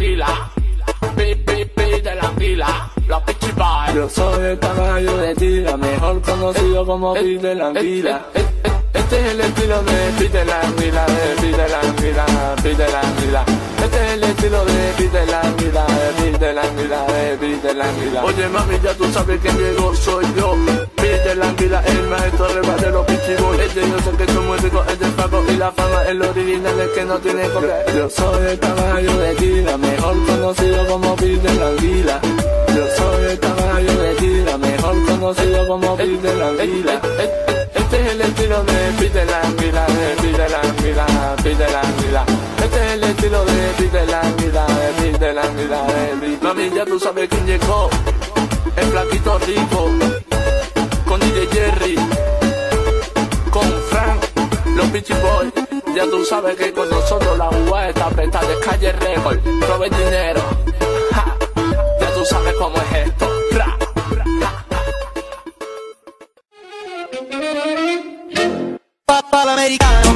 anguila. Pide la anguila. Los Peachy Boys. Yo soy el caballo de tira, mejor conocido como Pide la anguila. Este es el estilo de Pide la anguila, Pide la anguila, Pide la anguila. Este es el estilo de Pide la anguila, Pide la anguila, Pide la anguila. Oye mami, ya tú sabes quién llegó, soy yo. Pide la anguila, el maestro reba de los Peachy Boys. Yo sé que soy muy rico, es del pago y la fama, el original es que no tiene copia. Yo soy el caballo de tira, mejor conocido como Pide la anguila. Yo soy el caballo de tira, mejor conocido como Pide la anguila. Este es el estilo de Pide la anguila, Pide la anguila, Pide la anguila. Este es el estilo de Pide la anguila, Pide la anguila, Mami, ya tú sabes quién llegó, el flaquito rico, con DJ Jerry, con Frank, los Peachy Boys. Ya tú sabes que con nosotros la UA está apretada de Calle Record, robe dinero, ja. Ya tú sabes cómo es esto. Papa l'americano.